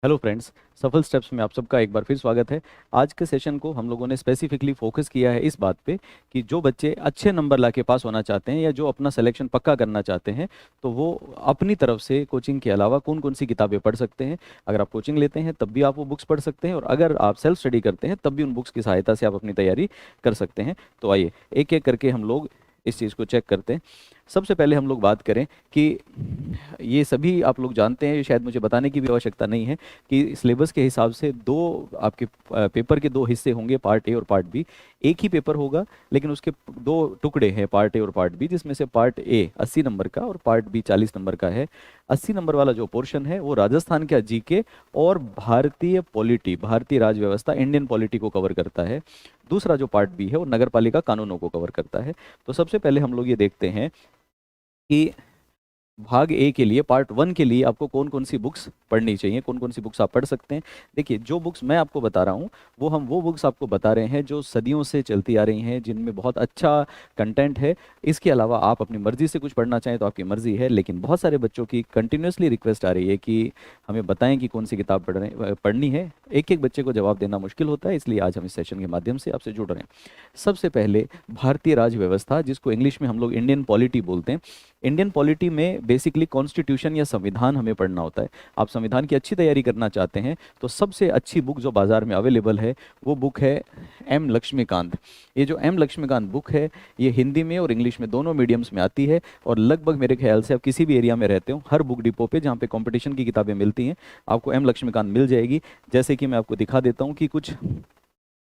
Hello friends. सफल steps में आप सबका एक बार फिर स्वागत है। आज के सेशन को हम लोगों ने स्पेसिफिकली फोकस किया है इस बात पे कि जो बच्चे अच्छे नंबर ला के पास होना चाहते हैं या जो अपना सिलेक्शन पक्का करना चाहते हैं तो वो अपनी तरफ से कोचिंग के अलावा कौन कौन सी किताबें पढ़ सकते हैं। अगर आप कोचिंग लेते हैं तब भी आप वो बुक्स पढ़ सकते हैं और अगर आप सेल्फ स्टडी करते हैं तब भी उन बुक्स की सहायता से आप अपनी तैयारी कर सकते हैं। तो आइए एक एक करके हम लोग इस चीज़ को चेक करते हैं। सबसे पहले हम लोग बात करें कि ये सभी आप लोग जानते हैं, शायद मुझे बताने की भी आवश्यकता नहीं है कि सिलेबस के हिसाब से दो आपके पेपर के दो हिस्से होंगे, पार्ट ए और पार्ट बी। एक ही पेपर होगा लेकिन उसके दो टुकड़े हैं, पार्ट ए और पार्ट बी, जिसमें से पार्ट ए 80 नंबर का और पार्ट बी 40 नंबर का है। 80 नंबर वाला जो पोर्शन है वो राजस्थान का जीके और भारतीय पॉलिटी, भारतीय राज व्यवस्था, इंडियन पॉलिटी को कवर करता है। दूसरा जो पार्ट बी है वो नगर पालिका कानूनों को कवर करता है। तो सबसे पहले हम लोग ये देखते हैं कि भाग ए के लिए, पार्ट वन के लिए आपको कौन कौन सी बुक्स पढ़नी चाहिए, कौन कौन सी बुक्स आप पढ़ सकते हैं। देखिए, जो बुक्स मैं आपको बता रहा हूँ वो बुक्स आपको बता रहे हैं जो सदियों से चलती आ रही हैं, जिनमें बहुत अच्छा कंटेंट है। इसके अलावा आप अपनी मर्जी से कुछ पढ़ना चाहें तो आपकी मर्जी है, लेकिन बहुत सारे बच्चों की कंटिन्यूसली रिक्वेस्ट आ रही है कि हमें बताएं कि कौन सी किताब पढ़नी है। एक एक बच्चे को जवाब देना मुश्किल होता है, इसलिए आज हम इस सेशन के माध्यम से आपसे जुड़ रहे हैं। सबसे पहले भारतीय राज व्यवस्था, जिसको इंग्लिश में हम लोग इंडियन पॉलिटी बोलते हैं। इंडियन पॉलिटी में बेसिकली कॉन्स्टिट्यूशन या संविधान हमें पढ़ना होता है। आप संविधान की अच्छी तैयारी करना चाहते हैं तो सबसे अच्छी बुक जो बाजार में अवेलेबल है वो बुक है एम लक्ष्मीकांत। ये जो एम लक्ष्मीकांत बुक है ये हिंदी में और इंग्लिश में दोनों मीडियम्स में आती है और लगभग मेरे ख्याल से आप किसी भी एरिया में रहते हो, हर बुक डिपो पे जहाँ पे कंपटीशन की किताबें मिलती हैं आपको एम लक्ष्मीकांत मिल जाएगी। जैसे कि मैं आपको दिखा देता हूँ कि कुछ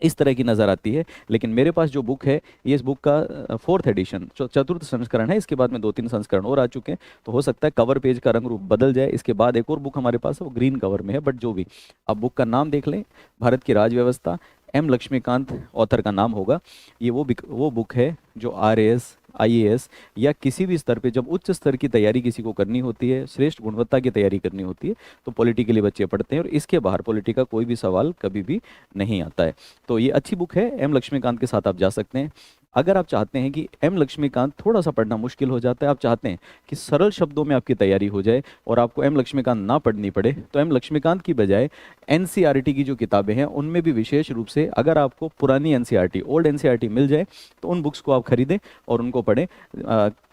इस तरह की नज़र आती है, लेकिन मेरे पास जो बुक है ये इस बुक का फोर्थ एडिशन, चतुर्थ संस्करण है। इसके बाद में दो तीन संस्करण और आ चुके हैं, तो हो सकता है कवर पेज का रंग रूप बदल जाए। इसके बाद एक और बुक हमारे पास है वो ग्रीन कवर में है, बट जो भी, आप बुक का नाम देख लें, भारत की राज व्यवस्था, एम लक्ष्मीकांत ऑथर का नाम होगा। ये वो बुक है जो आरएएस, आईएएस या किसी भी स्तर पे जब उच्च स्तर की तैयारी किसी को करनी होती है, श्रेष्ठ गुणवत्ता की तैयारी करनी होती है, तो पॉलिटिकली बच्चे पढ़ते हैं और इसके बाहर पॉलिटी का कोई भी सवाल कभी भी नहीं आता है। तो ये अच्छी बुक है, एम लक्ष्मीकांत के साथ आप जा सकते हैं। अगर आप चाहते हैं कि एम लक्ष्मीकांत थोड़ा सा पढ़ना मुश्किल हो जाता है, आप चाहते हैं कि सरल शब्दों में आपकी तैयारी हो जाए और आपको एम लक्ष्मीकांत ना पढ़नी पड़े, तो एम लक्ष्मीकांत की बजाय एनसीईआरटी की जो किताबें हैं उनमें भी विशेष रूप से अगर आपको पुरानी एनसीईआरटी, ओल्ड एनसीईआरटी मिल जाए तो उन बुक्स को आप खरीदें और उनको पढ़ें।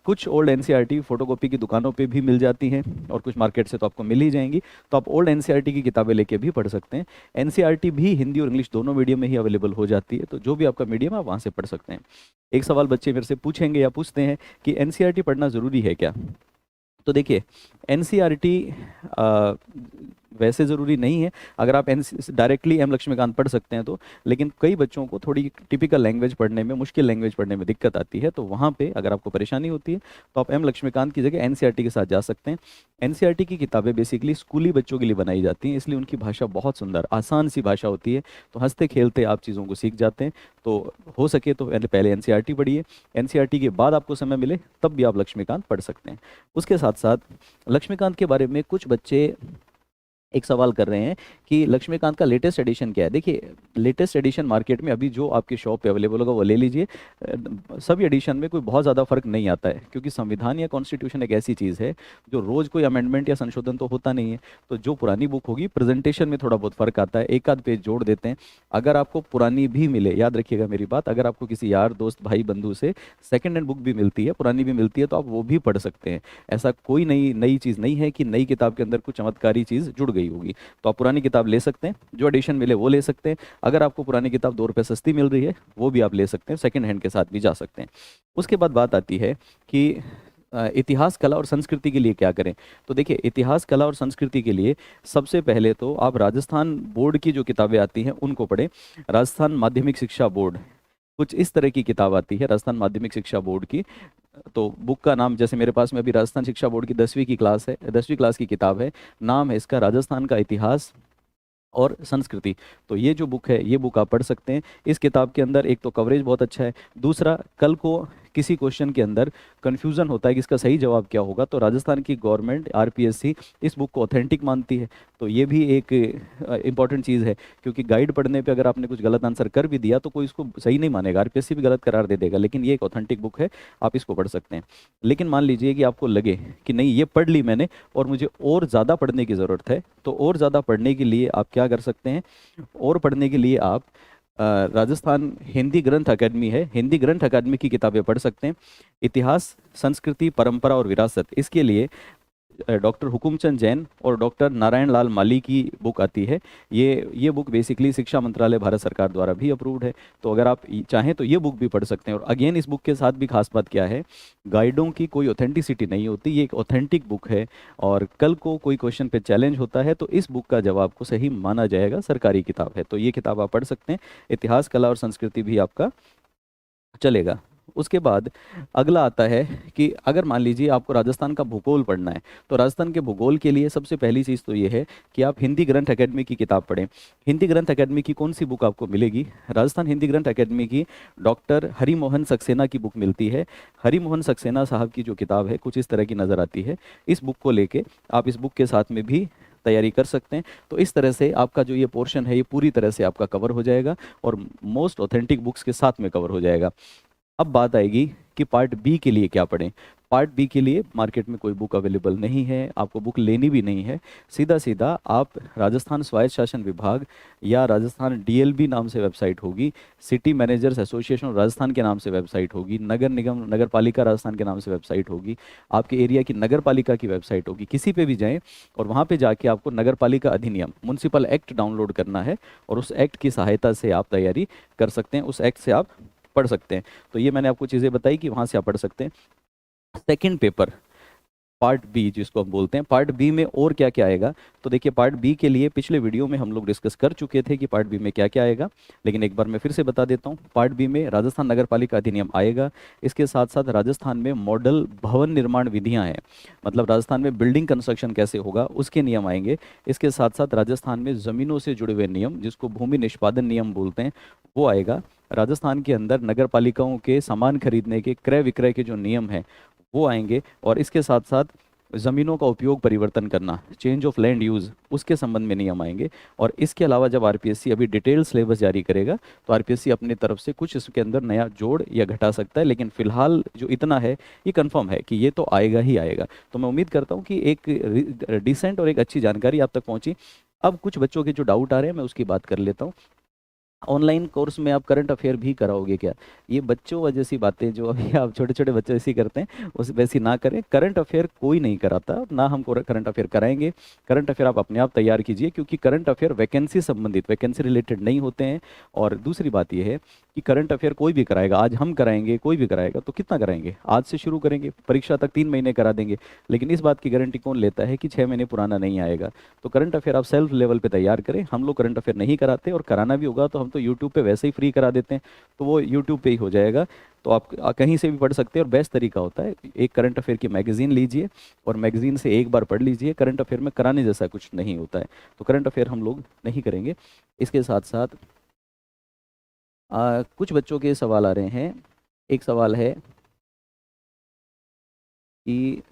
कुछ ओल्ड एनसीईआरटी फोटोकॉपी की दुकानों पे भी मिल जाती हैं और कुछ मार्केट से तो आपको मिल ही जाएंगी, तो आप ओल्ड एनसीईआरटी की किताबें लेके भी पढ़ सकते हैं। एनसीईआरटी भी हिंदी और इंग्लिश दोनों मीडियम में ही अवेलेबल हो जाती है, तो जो भी आपका मीडियम है आप वहाँ से पढ़ सकते हैं। एक सवाल बच्चे मेरे से पूछेंगे या पूछते हैं कि एनसीईआरटी पढ़ना ज़रूरी है क्या। तो देखिए, एनसीईआरटी वैसे ज़रूरी नहीं है, अगर आप एन डायरेक्टली एम लक्ष्मीकांत पढ़ सकते हैं तो, लेकिन कई बच्चों को थोड़ी टिपिकल लैंग्वेज पढ़ने में, मुश्किल लैंग्वेज पढ़ने में दिक्कत आती है, तो वहाँ पे अगर आपको परेशानी होती है तो आप एम लक्ष्मीकांत की जगह एनसीईआरटी के साथ जा सकते हैं। एनसीईआरटी की किताबें बेसिकली स्कूली बच्चों के लिए बनाई जाती हैं, इसलिए उनकी भाषा बहुत सुंदर, आसान सी भाषा होती है, तो हंसते खेलते आप चीज़ों को सीख जाते हैं। तो हो सके तो पहले एनसीईआरटी पढ़िए, एनसीईआरटी के बाद आपको समय मिले तब भी आप लक्ष्मीकांत पढ़ सकते हैं। उसके साथ साथ लक्ष्मीकांत के बारे में कुछ बच्चे एक सवाल कर रहे हैं कि लक्ष्मीकांत का लेटेस्ट एडिशन क्या है। देखिए, लेटेस्ट एडिशन मार्केट में अभी जो आपकी शॉप पे अवेलेबल होगा वो ले लीजिए। सभी एडिशन में कोई बहुत ज़्यादा फर्क नहीं आता है, क्योंकि संविधान या कॉन्स्टिट्यूशन एक ऐसी चीज़ है जो रोज़ कोई अमेंडमेंट या संशोधन तो होता नहीं है। तो जो पुरानी बुक होगी, प्रेजेंटेशन में थोड़ा बहुत फर्क आता है, एक आध पेज जोड़ देते हैं। अगर आपको पुरानी भी मिले, याद रखिएगा मेरी बात, अगर आपको किसी यार दोस्त भाई बंधु से सेकेंड हैंड बुक भी मिलती है, पुरानी भी मिलती है, तो आप वो भी पढ़ सकते हैं। ऐसा कोई नई नई चीज़ नहीं है कि नई किताब के अंदर कुछ चमत्कारी चीज़ जुड़ गई होगी। तो आप पुरानी किताब ले सकते हैं, जो एडिशन मिले वो ले सकते हैं। अगर आपको पुरानी किताब 2 रुपये सस्ती मिल रही है वो भी आप ले सकते हैं, सेकंड हैंड के साथ भी जा सकते हैं। उसके बाद बात आती है कि इतिहास, कला और संस्कृति के लिए क्या करें। तो देखिए, इतिहास, कला और संस्कृति के लिए सबसे पहले तो आप राजस्थान बोर्ड की जो किताबें आती हैं उनको पढ़ें। राजस्थान माध्यमिक शिक्षा बोर्ड, कुछ इस तरह की किताब आती है राजस्थान माध्यमिक शिक्षा बोर्ड की। तो बुक का नाम, जैसे मेरे पास में अभी राजस्थान शिक्षा बोर्ड की 10वीं की क्लास है, 10वीं क्लास की किताब है, नाम है इसका राजस्थान का इतिहास और संस्कृति। तो ये जो बुक है ये बुक आप पढ़ सकते हैं। इस किताब के अंदर एक तो कवरेज बहुत अच्छा है, दूसरा कल को किसी क्वेश्चन के अंदर कन्फ्यूज़न होता है कि इसका सही जवाब क्या होगा, तो राजस्थान की गवर्नमेंट आरपीएससी इस बुक को ऑथेंटिक मानती है। तो ये भी एक इंपॉर्टेंट चीज़ है, क्योंकि गाइड पढ़ने पे अगर आपने कुछ गलत आंसर कर भी दिया तो कोई इसको सही नहीं मानेगा, आरपीएससी भी गलत करार दे देगा, लेकिन ये एक ऑथेंटिक बुक है, आप इसको पढ़ सकते हैं। लेकिन मान लीजिए कि आपको लगे कि नहीं, ये पढ़ ली मैंने और मुझे और ज़्यादा पढ़ने की ज़रूरत है, तो और ज़्यादा पढ़ने के लिए आप क्या कर सकते हैं? और पढ़ने के लिए आप राजस्थान हिंदी ग्रंथ अकेडमी है, हिंदी ग्रंथ अकेडमी की किताबें पढ़ सकते हैं। इतिहास, संस्कृति, परंपरा और विरासत, इसके लिए डॉक्टर हुकुमचंद जैन और डॉक्टर नारायण लाल माली की बुक आती है। ये बुक बेसिकली शिक्षा मंत्रालय भारत सरकार द्वारा भी अप्रूव्ड है। तो अगर आप चाहें तो ये बुक भी पढ़ सकते हैं। और अगेन इस बुक के साथ भी खास बात क्या है, गाइडों की कोई ऑथेंटिसिटी नहीं होती, ये एक ऑथेंटिक बुक है, और कल को कोई क्वेश्चन पे चैलेंज होता है तो इस बुक का जवाब को सही माना जाएगा, सरकारी किताब है, तो ये किताब आप पढ़ सकते हैं। इतिहास, कला और संस्कृति भी आपका चलेगा। उसके बाद अगला आता है कि अगर मान लीजिए आपको राजस्थान का भूगोल पढ़ना है, तो राजस्थान के भूगोल के लिए सबसे पहली चीज़ तो ये है कि आप हिंदी ग्रंथ अकेडमी की किताब पढ़ें। हिंदी ग्रंथ अकेडमी की कौन सी बुक आपको मिलेगी? राजस्थान हिंदी ग्रंथ अकेडमी की डॉक्टर हरिमोहन सक्सेना की बुक मिलती है। हरिमोहन सक्सेना साहब की जो किताब है कुछ इस तरह की नज़र आती है। इस बुक को लेके आप इस बुक के साथ में भी तैयारी कर सकते हैं। तो इस तरह से आपका जो ये पोर्शन है ये पूरी तरह से आपका कवर हो जाएगा और मोस्ट ऑथेंटिक बुक्स के साथ में कवर हो जाएगा। अब बात आएगी कि पार्ट बी के लिए क्या पढ़ें। पार्ट बी के लिए मार्केट में कोई बुक अवेलेबल नहीं है, आपको बुक लेनी भी नहीं है। सीधा सीधा आप राजस्थान स्वायत्त शासन विभाग या राजस्थान डीएलबी नाम से वेबसाइट होगी, सिटी मैनेजर्स एसोसिएशन राजस्थान के नाम से वेबसाइट होगी, नगर निगम नगर पालिका राजस्थान के नाम से वेबसाइट होगी, आपके एरिया की नगर पालिका की वेबसाइट होगी, किसी पे भी जाएं और वहाँ पे जाके आपको नगर पालिका अधिनियम म्युनिसिपल एक्ट डाउनलोड करना है और उस एक्ट की सहायता से आप तैयारी कर सकते हैं, उस एक्ट से आप पढ़ सकते हैं। तो ये मैंने आपको चीज़ें बताई कि वहाँ से आप पढ़ सकते हैं। सेकंड पेपर पार्ट बी जिसको हम बोलते हैं, पार्ट बी में और क्या क्या आएगा, तो देखिए पार्ट बी के लिए पिछले वीडियो में हम लोग डिस्कस कर चुके थे कि पार्ट बी में क्या क्या आएगा, लेकिन एक बार मैं फिर से बता देता हूँ। पार्ट बी में राजस्थान नगर पालिका अधिनियम आएगा, इसके साथ साथ राजस्थान में मॉडल भवन निर्माण विधियाँ हैं, मतलब राजस्थान में बिल्डिंग कंस्ट्रक्शन कैसे होगा उसके नियम आएंगे। इसके साथ साथ राजस्थान में ज़मीनों से जुड़े हुए नियम जिसको भूमि निष्पादन नियम बोलते हैं वो आएगा। राजस्थान के अंदर नगर पालिकाओं के सामान खरीदने के क्रय विक्रय के जो नियम हैं वो आएंगे, और इसके साथ साथ ज़मीनों का उपयोग परिवर्तन करना, चेंज ऑफ लैंड यूज़, उसके संबंध में नियम आएंगे। और इसके अलावा जब आरपीएससी अभी डिटेल सिलेबस जारी करेगा तो आरपीएससी अपनी तरफ से कुछ इसके अंदर नया जोड़ या घटा सकता है, लेकिन फिलहाल जो इतना है ये कंफर्म है कि ये तो आएगा ही आएगा। तो मैं उम्मीद करता हूँ कि एक डिसेंट और एक अच्छी जानकारी आप तक पहुँची। अब कुछ बच्चों के जो डाउट आ रहे हैं मैं उसकी बात कर लेता हूँ। ऑनलाइन कोर्स में आप करंट अफेयर भी कराओगे क्या? ये बच्चों जैसी बातें जो अभी आप छोटे छोटे बच्चे ऐसी करते हैं उस वैसी ना करें। करंट अफेयर कोई नहीं कराता, ना हम करंट अफेयर कराएंगे। करंट अफेयर आप अपने आप तैयार कीजिए, क्योंकि करंट अफेयर वैकेंसी संबंधित, वैकेंसी रिलेटेड नहीं होते हैं। और दूसरी बात यह है कि करंट अफेयर कोई भी कराएगा, आज हम कराएंगे, कोई भी कराएगा, तो कितना कराएंगे? आज से शुरू करेंगे, परीक्षा तक 3 महीने करा देंगे, लेकिन इस बात की गारंटी कौन लेता है कि 6 महीने पुराना नहीं आएगा? तो करंट अफेयर आप सेल्फ लेवल पे तैयार करें। हम लोग करंट अफेयर नहीं कराते, और कराना भी होगा तो हम तो यूट्यूब पे वैसे ही फ्री करा देते हैं, तो वो यूट्यूब पे ही हो जाएगा। तो आप कहीं से भी पढ़ सकते हैं, और बेस्ट तरीका होता है एक करंट अफेयर की मैगजीन लीजिए और मैगजीन से एक बार पढ़ लीजिए। करंट अफेयर में कराने जैसा कुछ नहीं होता है, तो करंट अफेयर हम लोग नहीं करेंगे। इसके साथ साथ कुछ बच्चों के सवाल आ रहे हैं। एक सवाल है कि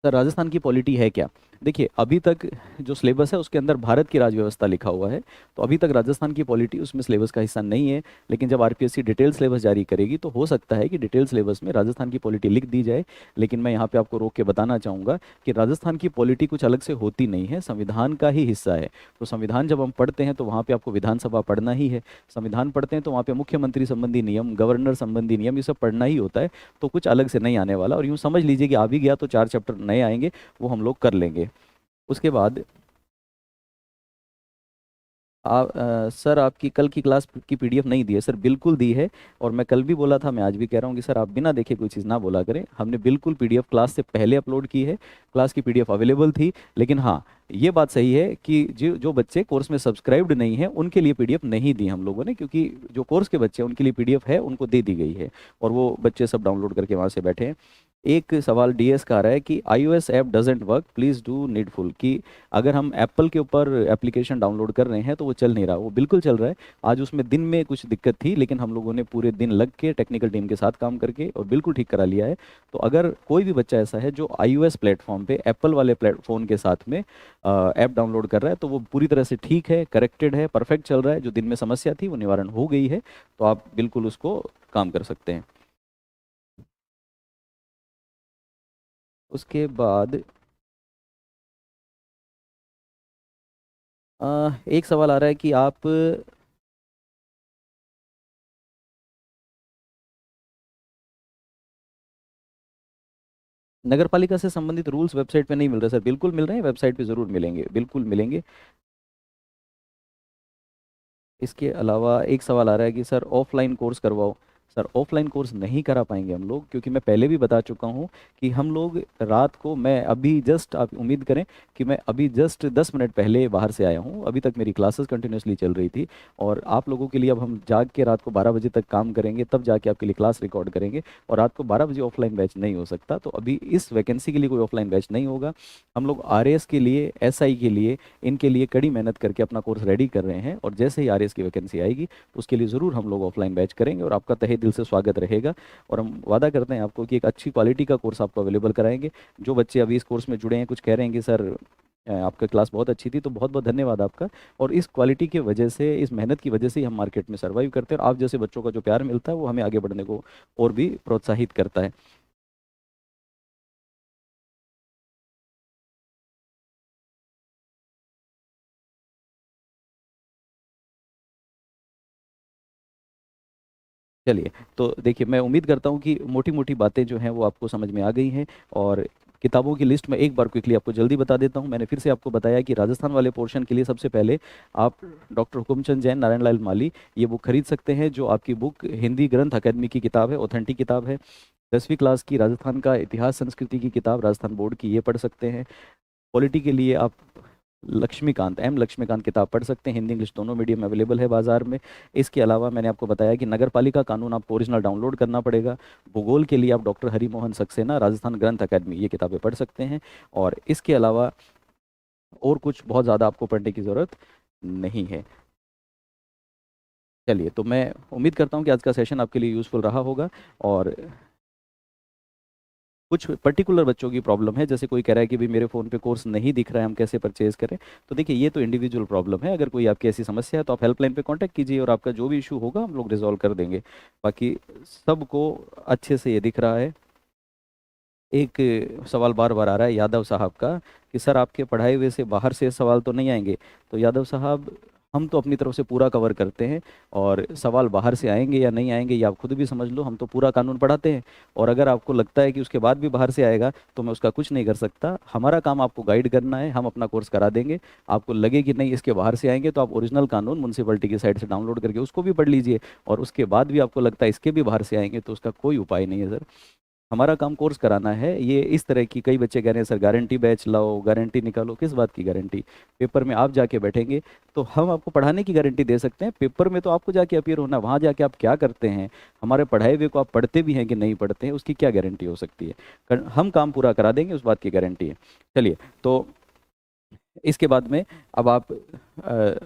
सर राजस्थान की पॉलिटी है क्या? देखिए अभी तक जो सिलेबस है उसके अंदर भारत की राज्य व्यवस्था लिखा हुआ है, तो अभी तक राजस्थान की पॉलिटी उसमें सिलेबस का हिस्सा नहीं है। लेकिन जब आरपीएससी डिटेल सिलेबस जारी करेगी तो हो सकता है कि डिटेल सिलेबस में राजस्थान की पॉलिटी लिख दी जाए। लेकिन मैं यहाँ पे आपको रोक के बताना चाहूँगा कि राजस्थान की पॉलिटी कुछ अलग से होती नहीं है, संविधान का ही हिस्सा है। तो संविधान जब हम पढ़ते हैं तो वहाँ पर आपको विधानसभा पढ़ना ही है, संविधान पढ़ते हैं तो वहाँ पर मुख्यमंत्री संबंधी नियम, गवर्नर संबंधी नियम, ये सब पढ़ना ही होता है। तो कुछ अलग से नहीं आने वाला, और यूँ समझ लीजिए कि आ भी गया तो 4 चैप्टर नए आएंगे, वो हम लोग कर लेंगे। उसके बाद सर आपकी कल की क्लास की पीडीएफ नहीं दी है। सर बिल्कुल दी है, और मैं कल भी बोला था, मैं आज भी कह रहा हूँ कि सर आप बिना देखे कोई चीज़ ना बोला करें। हमने बिल्कुल पीडीएफ क्लास से पहले अपलोड की है, क्लास की पीडीएफ अवेलेबल थी। लेकिन हाँ, ये बात सही है कि जो बच्चे कोर्स में सब्सक्राइब्ड नहीं है उनके लिए पीडीएफ नहीं दी हम लोगों ने, क्योंकि जो कोर्स के बच्चे हैं उनके लिए पीडीएफ है, उनको दे दी गई है, और वो बच्चे सब डाउनलोड करके वहाँ से बैठे हैं। एक सवाल डीएस का आ रहा है कि iOS app doesn't work, please do needful, कि अगर हम एप्पल के ऊपर एप्लीकेशन डाउनलोड कर रहे हैं तो वो चल नहीं रहा। वो बिल्कुल चल रहा है। आज उसमें दिन में कुछ दिक्कत थी, लेकिन हम लोगों ने पूरे दिन लग के टेक्निकल टीम के साथ काम करके और बिल्कुल ठीक करा लिया है। तो अगर कोई भी बच्चा ऐसा है जो iOS प्लेटफॉर्म पे एप्पल वाले प्लेटफॉर्म के साथ में ऐप डाउनलोड कर रहा है, तो वो पूरी तरह से ठीक है, करेक्टेड है, परफेक्ट चल रहा है। जो दिन में समस्या थी वो निवारण हो गई है, तो आप बिल्कुल उसको काम कर सकते हैं। उसके बाद एक सवाल आ रहा है कि आप नगर पालिका से संबंधित रूल्स वेबसाइट पे नहीं मिल रहे सर। बिल्कुल मिल रहे हैं, वेबसाइट पे ज़रूर मिलेंगे, बिल्कुल मिलेंगे। इसके अलावा एक सवाल आ रहा है कि सर ऑफलाइन कोर्स करवाओ। सर ऑफलाइन कोर्स नहीं करा पाएंगे हम लोग, क्योंकि मैं पहले भी बता चुका हूँ कि हम लोग रात को, मैं अभी जस्ट, आप उम्मीद करें कि मैं अभी जस्ट 10 मिनट पहले बाहर से आया हूँ, अभी तक मेरी क्लासेस कंटिन्यूसली चल रही थी। और आप लोगों के लिए अब हम जाग के रात को 12 बजे तक काम करेंगे, तब जाके आपके लिए क्लास रिकॉर्ड करेंगे। और रात को 12 बजे ऑफलाइन बैच नहीं हो सकता, तो अभी इस वैकेंसी के लिए कोई ऑफलाइन बैच नहीं होगा। हम लोग आरएएस के लिए, एसआई के लिए, इनके लिए कड़ी मेहनत करके अपना कोर्स रेडी कर रहे हैं। और जैसे ही आरएएस की वैकेंसी आएगी तो उसके लिए ज़रूर हम लोग ऑफलाइन बैच करेंगे, और आपका तहे दिल से स्वागत रहेगा। और हम वादा करते हैं आपको कि एक अच्छी क्वालिटी का कोर्स आपको अवेलेबल कराएंगे। जो बच्चे अभी इस कोर्स में जुड़े हैं, कुछ कह रहे हैं कि सर आपका क्लास बहुत अच्छी थी, तो बहुत बहुत धन्यवाद आपका। और इस क्वालिटी की वजह से, इस मेहनत की वजह से ही हम मार्केट में सर्वाइव करते हैं, और आप जैसे बच्चों का जो प्यार मिलता है वो हमें आगे बढ़ने को और भी प्रोत्साहित करता है। चलिए, तो देखिए, मैं उम्मीद करता हूँ कि मोटी मोटी बातें जो हैं वो आपको समझ में आ गई हैं। और किताबों की लिस्ट में एक बार क्विकली आपको जल्दी बता देता हूँ। मैंने फिर से आपको बताया कि राजस्थान वाले पोर्शन के लिए सबसे पहले आप डॉक्टर हुकुमचंद जैन, नारायण लाल माली, ये बुक खरीद सकते हैं। जो आपकी बुक हिंदी ग्रंथ अकादमी की किताब है, ऑथेंटिक किताब है। 10वीं क्लास की राजस्थान का इतिहास संस्कृति की किताब राजस्थान बोर्ड की, ये पढ़ सकते हैं। पॉलिटी के लिए आप लक्ष्मीकांत, एम लक्ष्मीकांत किताब पढ़ सकते हैं। हिंदी इंग्लिश दोनों मीडियम अवेलेबल है बाजार में। इसके अलावा मैंने आपको बताया कि नगर पालिका कानून आपको ओरिजिनल डाउनलोड करना पड़ेगा। भूगोल के लिए आप डॉक्टर हरिमोहन सक्सेना, राजस्थान ग्रंथ अकादमी, ये किताबें पढ़ सकते हैं। और इसके अलावा और कुछ बहुत ज़्यादा आपको पढ़ने की ज़रूरत नहीं है। चलिए, तो मैं उम्मीद करता हूँ कि आज का सेशन आपके लिए यूज़फुल रहा होगा। और कुछ पर्टिकुलर बच्चों की प्रॉब्लम है, जैसे कोई कह रहा है कि भाई मेरे फ़ोन पे कोर्स नहीं दिख रहा है, हम कैसे परचेज़ करें। तो देखिए, ये तो इंडिविजुअल प्रॉब्लम है। अगर कोई आपकी ऐसी समस्या है तो आप हेल्पलाइन पे कांटेक्ट कीजिए, और आपका जो भी इशू होगा हम लोग रिजॉल्व कर देंगे। बाकी सबको अच्छे से ये दिख रहा है। एक सवाल बार बार आ रहा है यादव साहब का, कि सर आपके पढ़ाए हुए से बाहर से सवाल तो नहीं आएंगे। तो यादव साहब, हम तो अपनी तरफ से पूरा कवर करते हैं, और सवाल बाहर से आएंगे या नहीं आएंगे ये आप खुद भी समझ लो। हम तो पूरा कानून पढ़ाते हैं, और अगर आपको लगता है कि उसके बाद भी बाहर से आएगा तो मैं उसका कुछ नहीं कर सकता। हमारा काम आपको गाइड करना है, हम अपना कोर्स करा देंगे। आपको लगे कि नहीं इसके बाहर से आएंगे, तो आप ओरिजिनल कानून म्यूनसिपैलिटी की साइड से डाउनलोड करके उसको भी पढ़ लीजिए। और उसके बाद भी आपको लगता है इसके भी बाहर से आएंगे, तो उसका कोई उपाय नहीं है सर। हमारा काम कोर्स कराना है। ये इस तरह की, कई बच्चे कह रहे हैं सर गारंटी बैच लाओ, गारंटी निकालो। किस बात की गारंटी? पेपर में आप जाके बैठेंगे तो हम आपको पढ़ाने की गारंटी दे सकते हैं। पेपर में तो आपको जाके अपीयर होना, वहाँ जाके आप क्या करते हैं, हमारे पढ़ाए हुए को आप पढ़ते भी हैं कि नहीं पढ़ते हैं, उसकी क्या गारंटी हो सकती है? हम काम पूरा करा देंगे, उस बात की गारंटी है। चलिए, तो इसके बाद में अब आप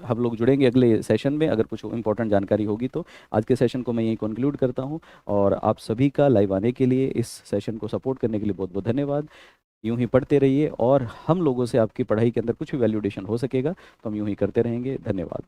हम लोग जुड़ेंगे अगले सेशन में। अगर कुछ इंपॉर्टेंट जानकारी होगी तो आज के सेशन को मैं यहीं कंक्लूड करता हूं। और आप सभी का लाइव आने के लिए, इस सेशन को सपोर्ट करने के लिए बहुत बहुत धन्यवाद। यूं ही पढ़ते रहिए, और हम लोगों से आपकी पढ़ाई के अंदर कुछ भी वैल्यूडेशन हो सकेगा तो हम यूं ही करते रहेंगे। धन्यवाद।